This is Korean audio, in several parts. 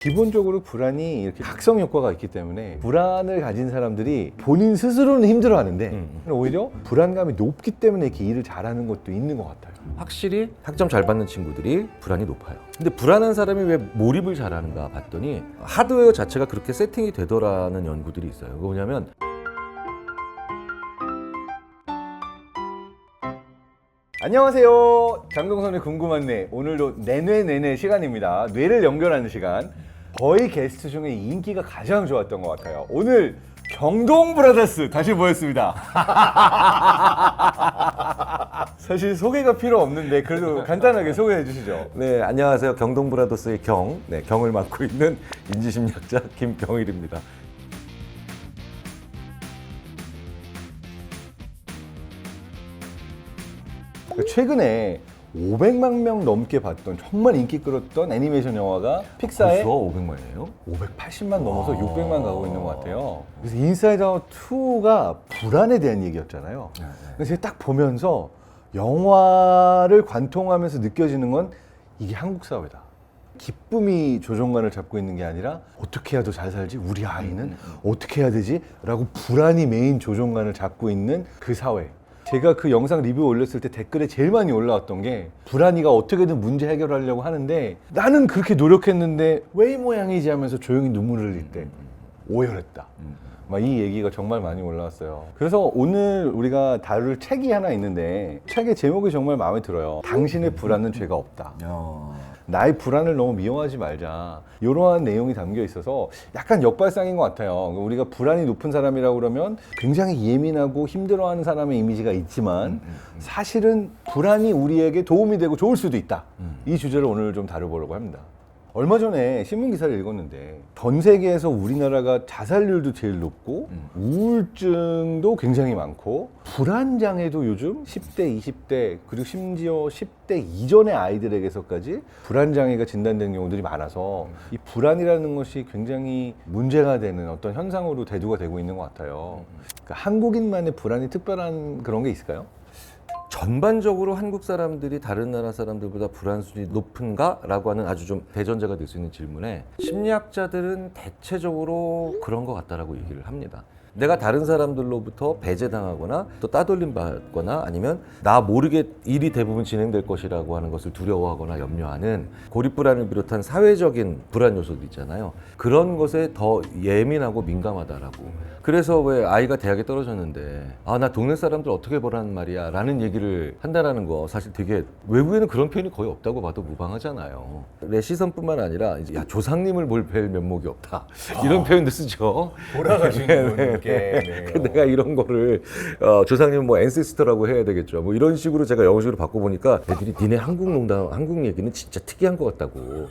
기본적으로 불안이 이렇게 각성 효과가 있기 때문에 불안을 가진 사람들이 본인 스스로는 힘들어하는데 오히려 불안감이 높기 때문에 이렇게 일을 잘하는 것도 있는 것 같아요. 확실히 학점 잘 받는 친구들이 불안이 높아요. 근데 불안한 사람이 왜 몰입을 잘하는가 봤더니 하드웨어 자체가 그렇게 세팅이 되더라는 연구들이 있어요. 그거 뭐냐면 안녕하세요. 장동선의 궁금한 뇌. 오늘도 내뇌 시간입니다. 뇌를 연결하는 시간. 거의 게스트 중에 인기가 가장 좋았던 것 같아요. 오늘 경동 브라더스 다시 모였습니다. 사실 소개가 필요 없는데 그래도 간단하게 소개해 주시죠. 네, 안녕하세요. 경동 브라더스의 경을 맡고 있는 인지심리학자 김경일입니다. 최근에 500만 명 넘게 봤던 정말 인기 끌었던 애니메이션 영화가 픽사의 벌써 500만이에요? 580만 넘어서 600만 가고 있는 것 같아요. 그래서 인사이드 아웃 2가 불안에 대한 얘기였잖아요. 그래서 제가 딱 보면서 영화를 관통하면서 느껴지는 건 이게 한국 사회다. 기쁨이 조종관을 잡고 있는 게 아니라 어떻게 해야 더 잘 살지? 우리 아이는 어떻게 해야 되지? 라고 불안이 메인 조종관을 잡고 있는 그 사회. 제가 그 영상 리뷰 올렸을 때 댓글에 제일 많이 올라왔던 게 불안이가 어떻게든 문제 해결하려고 하는데 나는 그렇게 노력했는데 왜 이 모양이지 하면서 조용히 눈물을 흘릴 때 오열했다. 막 이 얘기가 정말 많이 올라왔어요. 그래서 오늘 우리가 다룰 책이 하나 있는데 책의 제목이 정말 마음에 들어요. 당신의 불안은 죄가 없다. 나의 불안을 너무 미워하지 말자. 이러한 내용이 담겨 있어서 약간 역발상인 것 같아요. 우리가 불안이 높은 사람이라고 그러면 굉장히 예민하고 힘들어하는 사람의 이미지가 있지만 사실은 불안이 우리에게 도움이 되고 좋을 수도 있다. 이 주제를 오늘 좀 다뤄보려고 합니다. 얼마 전에 신문 기사를 읽었는데 전 세계에서 우리나라가 자살률도 제일 높고 우울증도 굉장히 많고 불안장애도 요즘 10대, 20대 그리고 심지어 10대 이전의 아이들에게서까지 불안장애가 진단된 경우들이 많아서 이 불안이라는 것이 굉장히 문제가 되는 어떤 현상으로 대두가 되고 있는 것 같아요. 그러니까 한국인만의 불안이 특별한 그런 게 있을까요? 전반적으로 한국 사람들이 다른 나라 사람들보다 불안 수준이 높은가? 라고 하는 아주 좀 대전제가 될 수 있는 질문에 심리학자들은 대체적으로 그런 것 같다라고 얘기를 합니다. 내가 다른 사람들로부터 배제당하거나 또 따돌림 받거나 아니면 나 모르게 일이 대부분 진행될 것이라고 하는 것을 두려워하거나 염려하는 고립불안을 비롯한 사회적인 불안 요소들 있잖아요. 그런 것에 더 예민하고 민감하다라고. 그래서 왜 아이가 대학에 떨어졌는데 나 동네 사람들 어떻게 보라는 말이야 라는 얘기를 한다라는 거 사실 되게 외국에는 그런 표현이 거의 없다고 봐도 무방하잖아요. 내 시선뿐만 아니라 이제 야 조상님을 볼 뵐 면목이 없다 이런 표현도 쓰죠. 돌아가시는 분께 내가 이런 거를 조상님 뭐 앤세스터라고 해야 되겠죠. 뭐 이런 식으로 제가 영어식으로 바꿔보니까 애들이 니네 한국 얘기는 진짜 특이한 것 같다고.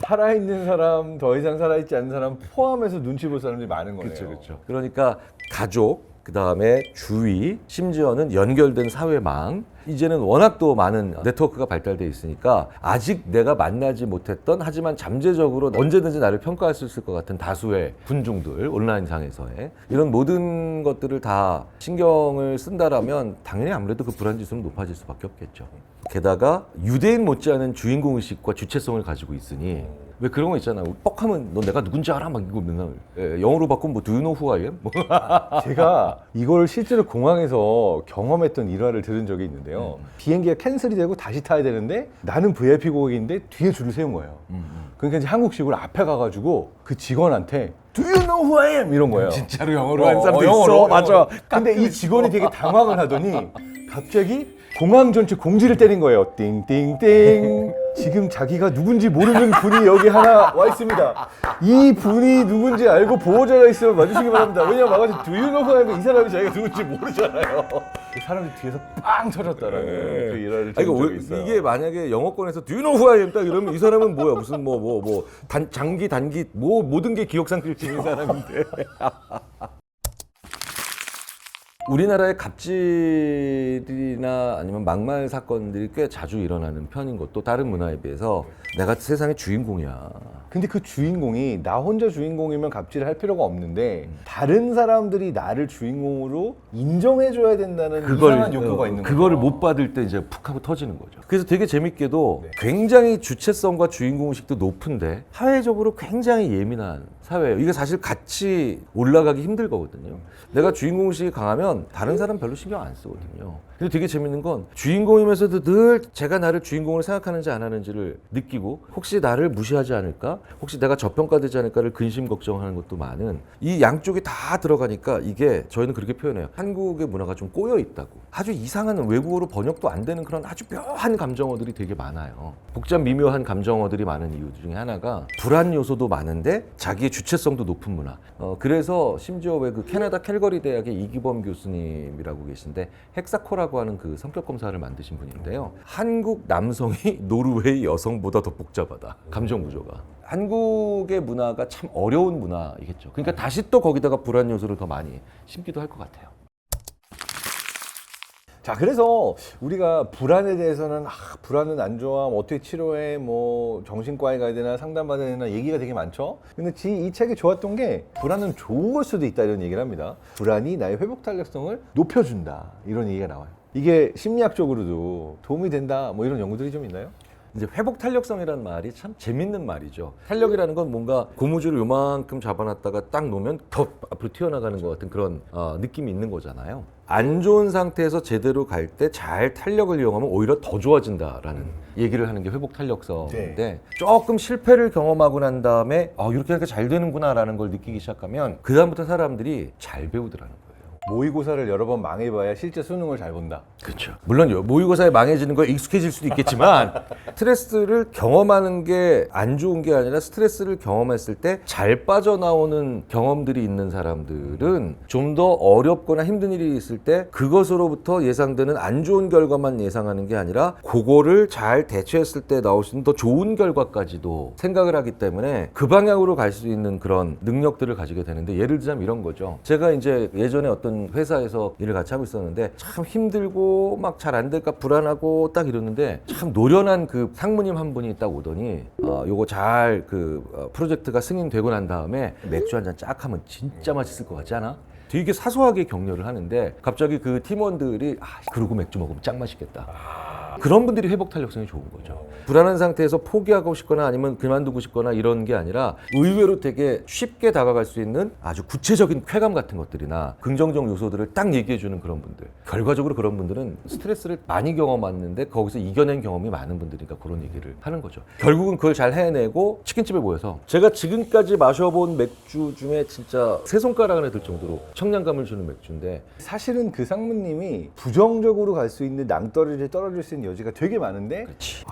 살아있는 사람, 더 이상 살아있지 않는 사람 포함해서 눈치 볼 사람들이 많은 거네요. 그렇죠. 그러니까 가족, 그 다음에 주위, 심지어는 연결된 사회망. 이제는 워낙 또 많은 네트워크가 발달돼 있으니까 아직 내가 만나지 못했던 하지만 잠재적으로 언제든지 나를 평가할 수 있을 것 같은 다수의 군중들 온라인상에서의 이런 모든 것들을 다 신경을 쓴다라면 당연히 아무래도 그 불안 지수는 높아질 수밖에 없겠죠. 게다가 유대인 못지않은 주인공의식과 주체성을 가지고 있으니 왜 그런 거 있잖아. 뻑하면 너 내가 누군지 알아? 막 이거 맨날 영어로 바꾸면 뭐 Do you know who I am? 제가 이걸 실제로 공항에서 경험했던 일화를 들은 적이 있는데요. 비행기가 캔슬이 되고 다시 타야 되는데 나는 VIP 고객인데 뒤에 줄을 세운 거예요. 그러니까 이제 한국식으로 앞에 가가지고 그 직원한테 Do you know who I am? 이런 거예요. 진짜로 영어로 하는 사람도 영어로, 있어. 맞아. 근데 이 직원이 되게 당황을 하더니 갑자기 공항 전체 공지를 때린 거예요. 띵띵띵. 지금 자기가 누군지 모르는 분이 여기 하나 와 있습니다. 이 분이 누군지 알고 보호자가 있으면 와주시기 바랍니다. 왜냐면 와가지고 Do you know who I am? 이 사람이 자기가 누군지 모르잖아요. 그 사람들 뒤에서 빵 터졌다라는 그 일화를 들은 적이 있어요. 이게 만약에 영어권에서 Do you know who I am? 딱 이러면 이 사람은 뭐야? 무슨 장기 단기 모든 게 기억 상실증 있는 사람인데. 우리나라의 갑질이나 아니면 막말 사건들이 꽤 자주 일어나는 편인 것도 다른 문화에 비해서 내가 세상의 주인공이야. 근데 그 주인공이 나 혼자 주인공이면 갑질을 할 필요가 없는데 다른 사람들이 나를 주인공으로 인정해줘야 된다는 이상한 욕구가 있는 거죠. 그거를 못 받을 때 이제 푹 하고 터지는 거죠. 그래서 되게 재밌게도 굉장히 주체성과 주인공의식도 높은데 사회적으로 굉장히 예민한 사회예요. 이게 사실 같이 올라가기 힘들 거거든요. 내가 주인공의식이 강하면 다른 사람 별로 신경 안 쓰거든요. 근데 되게 재밌는 건 주인공이면서도 늘 제가 나를 주인공으로 생각하는지 안 하는지를 느끼고 혹시 나를 무시하지 않을까? 혹시 내가 저평가되지 않을까를 근심 걱정하는 것도 많은 이 양쪽이 다 들어가니까 이게 저희는 그렇게 표현해요. 한국의 문화가 좀 꼬여 있다고. 아주 이상한 외국어로 번역도 안 되는 그런 아주 묘한 감정어들이 되게 많아요. 복잡 미묘한 감정어들이 많은 이유 중에 하나가 불안 요소도 많은데 자기의 주체성도 높은 문화. 그래서 심지어 왜 그 캐나다 캘거리 대학의 이기범 교수님이라고 계신데 헥사코라고 하는 그 성격 검사를 만드신 분인데요. 한국 남성이 노르웨이 여성보다 더 복잡하다. 감정 구조가. 한국의 문화가 참 어려운 문화이겠죠. 그러니까 다시 또 거기다가 불안 요소를 더 많이 심기도 할 것 같아요. 자, 그래서 우리가 불안에 대해서는 불안은 안 좋아, 어떻게 치료해, 뭐 정신과에 가야 되나 상담받아야 되나 얘기가 되게 많죠. 근데 이 책이 좋았던 게 불안은 좋은 걸 수도 있다 이런 얘기를 합니다. 불안이 나의 회복 탄력성을 높여준다 이런 얘기가 나와요. 이게 심리학적으로도 도움이 된다 뭐 이런 연구들이 좀 있나요? 이제 회복 탄력성이라는 말이 참 재밌는 말이죠. 탄력이라는 건 뭔가 고무줄을 요만큼 잡아놨다가 딱 놓으면 더 앞으로 튀어나가는 것 같은 그런 느낌이 있는 거잖아요. 안 좋은 상태에서 제대로 갈 때 잘 탄력을 이용하면 오히려 더 좋아진다라는 얘기를 하는 게 회복 탄력성인데 네. 조금 실패를 경험하고 난 다음에 이렇게 하니까 잘 되는구나라는 걸 느끼기 시작하면 그 다음부터 사람들이 잘 배우더라는 거예요. 모의고사를 여러 번 망해봐야 실제 수능을 잘 본다. 그렇죠. 물론 모의고사에 망해지는 거에 익숙해질 수도 있겠지만 스트레스를 경험하는 게 안 좋은 게 아니라 스트레스를 경험했을 때 잘 빠져나오는 경험들이 있는 사람들은 좀 더 어렵거나 힘든 일이 있을 때 그것으로부터 예상되는 안 좋은 결과만 예상하는 게 아니라 그거를 잘 대처했을 때 나올 수 있는 더 좋은 결과까지도 생각을 하기 때문에 그 방향으로 갈 수 있는 그런 능력들을 가지게 되는데 예를 들자면 이런 거죠. 제가 이제 예전에 어떤 회사에서 일을 같이 하고 있었는데 참 힘들고 막 잘 안 될까 불안하고 딱 이러는데 참 노련한 그 상무님 한 분이 딱 오더니 요거 잘 프로젝트가 승인되고 난 다음에 맥주 한 잔 쫙 하면 진짜 맛있을 것 같지 않아? 되게 사소하게 격려를 하는데 갑자기 그 팀원들이 그러고 맥주 먹으면 짱 맛있겠다. 그런 분들이 회복 탄력성이 좋은 거죠. 불안한 상태에서 포기하고 싶거나 아니면 그만두고 싶거나 이런 게 아니라 의외로 되게 쉽게 다가갈 수 있는 아주 구체적인 쾌감 같은 것들이나 긍정적 요소들을 딱 얘기해주는 그런 분들. 결과적으로 그런 분들은 스트레스를 많이 경험했는데 거기서 이겨낸 경험이 많은 분들이니까 그런 얘기를 하는 거죠. 결국은 그걸 잘 해내고 치킨집에 모여서 제가 지금까지 마셔본 맥주 중에 진짜 세 손가락 안에 들 정도로 청량감을 주는 맥주인데 사실은 그 상무님이 부정적으로 갈 수 있는 낭떠러지에 떨어질 수 있는 여지가 되게 많은데 그렇지.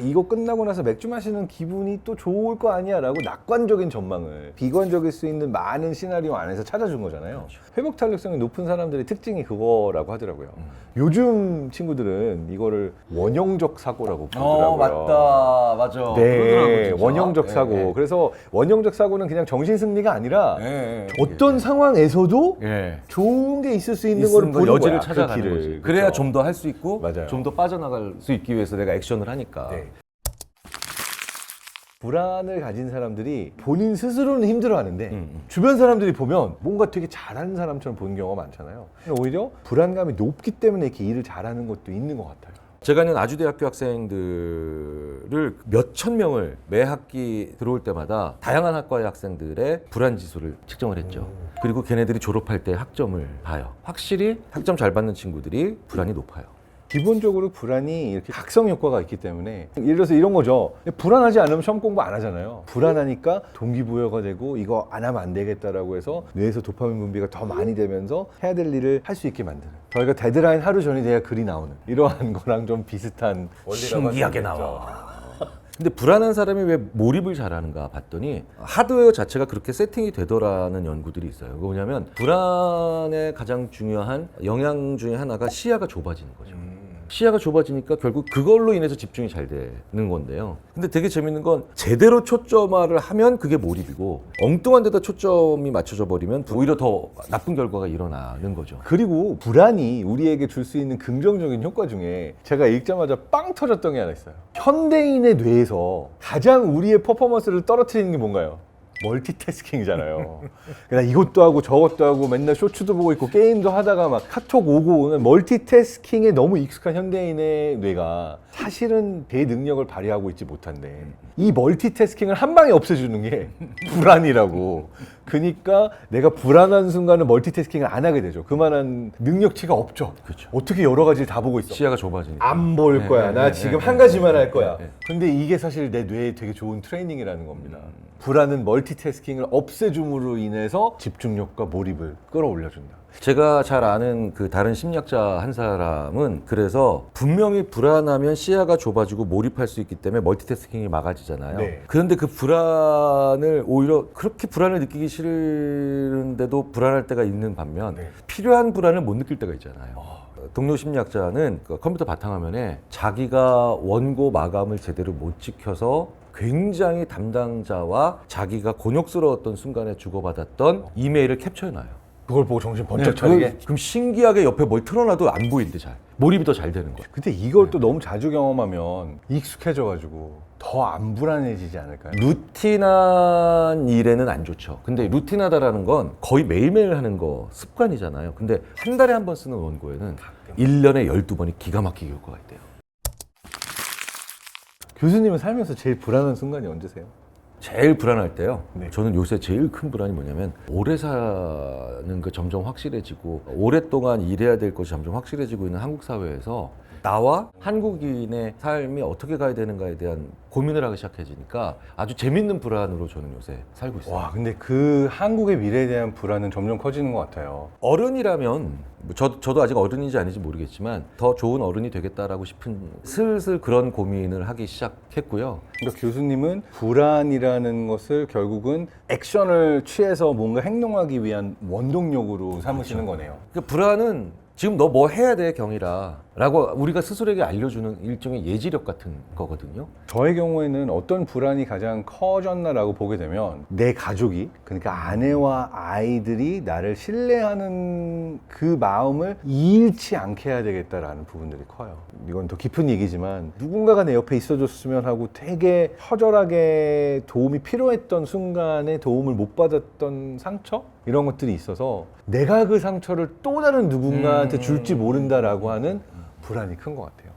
이거 끝나고 나서 맥주 마시는 기분이 또 좋을 거 아니야 라고 낙관적인 전망을 비관적일 수 있는 많은 시나리오 안에서 찾아준 거잖아요. 그렇죠. 회복 탄력성이 높은 사람들의 특징이 그거라고 하더라고요. 요즘 친구들은 이거를 원형적 사고라고 부르더라고요. 맞아. 네, 원형적 사고. 그래서 원형적 사고는 그냥 정신 승리가 아니라 어떤 상황에서도 좋은 게 있을 수 있는 걸 보는 여지를 거야, 찾아가는 그 길을. 거지. 그래야 그쵸? 좀 더 할 수 있고 맞아요. 좀 더 빠져나갈 수 있기 위해서 내가 액션을 하니까. 네. 불안을 가진 사람들이 본인 스스로는 힘들어하는데 주변 사람들이 보면 뭔가 되게 잘하는 사람처럼 보는 경우가 많잖아요. 오히려 불안감이 높기 때문에 이렇게 일을 잘하는 것도 있는 것 같아요. 제가 있는 아주대학교 학생들을 몇천 명을 매 학기 들어올 때마다 다양한 학과의 학생들의 불안 지수를 측정을 했죠. 그리고 걔네들이 졸업할 때 학점을 봐요. 확실히 학점 잘 받는 친구들이 불안이 높아요. 기본적으로 불안이 이렇게 각성 효과가 있기 때문에 예를 들어서 이런 거죠. 불안하지 않으면 시험 공부 안 하잖아요. 불안하니까 동기부여가 되고 이거 안 하면 안 되겠다라고 해서 뇌에서 도파민 분비가 더 많이 되면서 해야 될 일을 할 수 있게 만드는, 저희가 데드라인 하루 전이 돼야 글이 나오는 이러한 거랑 좀 비슷한 원리라고 신기하게 할수 있겠죠. 나와. 근데 불안한 사람이 왜 몰입을 잘하는가 봤더니 하드웨어 자체가 그렇게 세팅이 되더라는 연구들이 있어요. 그거 뭐냐면 불안의 가장 중요한 영향 중에 하나가 시야가 좁아지는 거죠. 시야가 좁아지니까 결국 그걸로 인해서 집중이 잘 되는 건데요. 근데 되게 재밌는 건 제대로 초점화를 하면 그게 몰입이고 엉뚱한 데다 초점이 맞춰져 버리면 오히려 더 나쁜 결과가 일어나는 거죠. 그리고 불안이 우리에게 줄 수 있는 긍정적인 효과 중에 제가 읽자마자 빵 터졌던 게 하나 있어요. 현대인의 뇌에서 가장 우리의 퍼포먼스를 떨어뜨리는 게 뭔가요? 멀티태스킹이잖아요. 그냥 이것도 하고 저것도 하고 맨날 쇼츠도 보고 있고 게임도 하다가 막 카톡 오고 오는 멀티태스킹에 너무 익숙한 현대인의 뇌가 사실은 제 능력을 발휘하고 있지 못한데 이 멀티태스킹을 한 방에 없애주는 게 불안이라고. 그러니까 내가 불안한 순간은 멀티태스킹을 안 하게 되죠. 그만한 능력치가 없죠. 그렇죠. 어떻게 여러 가지를 다 보고 있어. 시야가 좁아지니까. 안 볼 거야. 나 지금 한 가지만 할 거야. 네. 근데 이게 사실 내 뇌에 되게 좋은 트레이닝이라는 겁니다. 불안은 멀티태스킹을 없애줌으로 인해서 집중력과 몰입을 끌어올려준다. 제가 잘 아는 그 다른 심리학자 한 사람은 그래서 분명히 불안하면 시야가 좁아지고 몰입할 수 있기 때문에 멀티태스킹이 막아지잖아요. 네. 그런데 그 불안을 오히려 그렇게 불안을 느끼기 싫은데도 불안할 때가 있는 반면 네. 필요한 불안을 못 느낄 때가 있잖아요. 동료 심리학자는 그 컴퓨터 바탕화면에 자기가 원고 마감을 제대로 못 지켜서 굉장히 담당자와 자기가 곤욕스러웠던 순간에 주고받았던 이메일을 캡처해놔요. 그걸 보고 정신 번쩍 차리게. 그럼 신기하게 옆에 뭘 틀어놔도 안 보이는데 잘 몰입이 더 잘 되는 거예요. 근데 이걸 또 너무 자주 경험하면 익숙해져가지고 더 안 불안해지지 않을까요? 루틴한 일에는 안 좋죠. 근데 루틴하다라는 건 거의 매일매일 하는 거 습관이잖아요. 근데 한 달에 한 번 쓰는 원고에는 1년에 12번이 기가 막히게 효과가 있대요. 교수님은 살면서 제일 불안한 순간이 언제세요? 제일 불안할 때요. 네. 저는 요새 제일 큰 불안이 뭐냐면 오래 사는 거 점점 확실해지고 오랫동안 일해야 될 것이 점점 확실해지고 있는 한국 사회에서 나와 한국인의 삶이 어떻게 가야 되는가에 대한 고민을 하기 시작해지니까 아주 재밌는 불안으로 저는 요새 살고 있어요. 와, 근데 그 한국의 미래에 대한 불안은 점점 커지는 것 같아요. 어른이라면 저도 아직 어른인지 아닌지 모르겠지만 더 좋은 어른이 되겠다라고 싶은 슬슬 그런 고민을 하기 시작했고요. 그러니까 교수님은 불안이라는 것을 결국은 액션을 취해서 뭔가 행동하기 위한 원동력으로 삼으시는 거네요. 그 불안은 지금 너 뭐 해야 돼 경이라 라고 우리가 스스로에게 알려주는 일종의 예지력 같은 거거든요. 저의 경우에는 어떤 불안이 가장 커졌나라고 보게 되면 내 가족이, 그러니까 아내와 아이들이 나를 신뢰하는 그 마음을 잃지 않게 해야 되겠다라는 부분들이 커요. 이건 더 깊은 얘기지만 누군가가 내 옆에 있어줬으면 하고 되게 처절하게 도움이 필요했던 순간에 도움을 못 받았던 상처? 이런 것들이 있어서 내가 그 상처를 또 다른 누군가한테 줄지 모른다라고 하는 불안이 큰 것 같아요.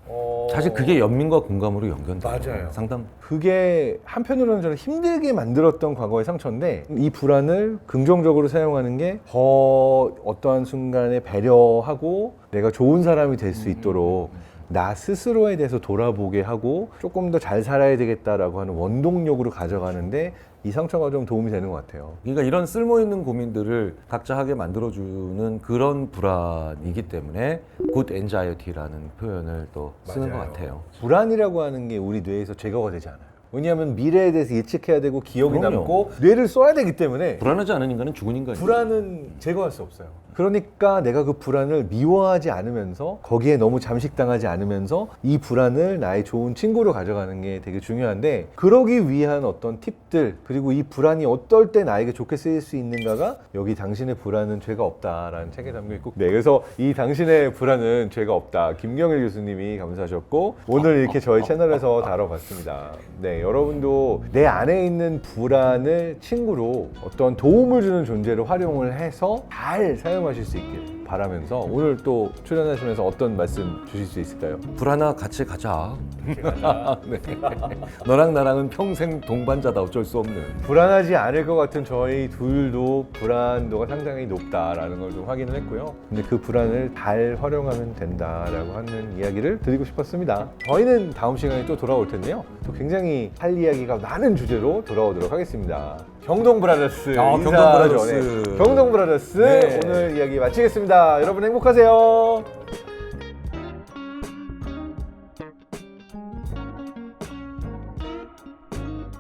사실 그게 연민과 공감으로 연결돼요. 맞아요. 상담. 그게 한편으로는 저는 힘들게 만들었던 과거의 상처인데 이 불안을 긍정적으로 사용하는 게 더 어떠한 순간에 배려하고 내가 좋은 사람이 될 수 있도록 나 스스로에 대해서 돌아보게 하고 조금 더 잘 살아야 되겠다라고 하는 원동력으로 가져가는데 이 상처가 좀 도움이 되는 것 같아요. 그러니까 이런 쓸모있는 고민들을 각자 하게 만들어주는 그런 불안이기 때문에 good anxiety라는 표현을 또 쓰는 맞아요. 것 같아요. 불안이라고 하는 게 우리 뇌에서 제거가 되지 않아요. 왜냐하면 미래에 대해서 예측해야 되고 기억이 그럼요. 남고 뇌를 써야 되기 때문에 불안하지 않은 인간은 죽은 인간이에요. 불안은 제거할 수 없어요. 그러니까 내가 그 불안을 미워하지 않으면서 거기에 너무 잠식당하지 않으면서 이 불안을 나의 좋은 친구로 가져가는 게 되게 중요한데 그러기 위한 어떤 팁들 그리고 이 불안이 어떨 때 나에게 좋게 쓰일 수 있는가가 여기 당신의 불안은 죄가 없다라는 책에 담겨 있고 네, 그래서 이 당신의 불안은 죄가 없다 김경일 교수님이 감사하셨고 오늘 이렇게 저희 채널에서 다뤄봤습니다. 네, 여러분도 내 안에 있는 불안을 친구로 어떤 도움을 주는 존재로 활용을 해서 잘 사용하실 수 있길 바라면서 오늘 또 출연하시면서 어떤 말씀 주실 수 있을까요? 불안아 같이 가자. 네. 너랑 나랑은 평생 동반자다 어쩔 수 없는. 불안하지 않을 것 같은 저희 둘도 불안도가 상당히 높다라는 걸 좀 확인을 했고요. 근데 그 불안을 잘 활용하면 된다라고 하는 이야기를 드리고 싶었습니다. 저희는 다음 시간에 또 돌아올 텐데요. 또 굉장히 할 이야기가 많은 주제로 돌아오도록 하겠습니다. 경동 브라더스 경동 인사하죠. 브라더스. 네. 경동 브라더스 네. 오늘 이야기 마치겠습니다. 여러분 행복하세요.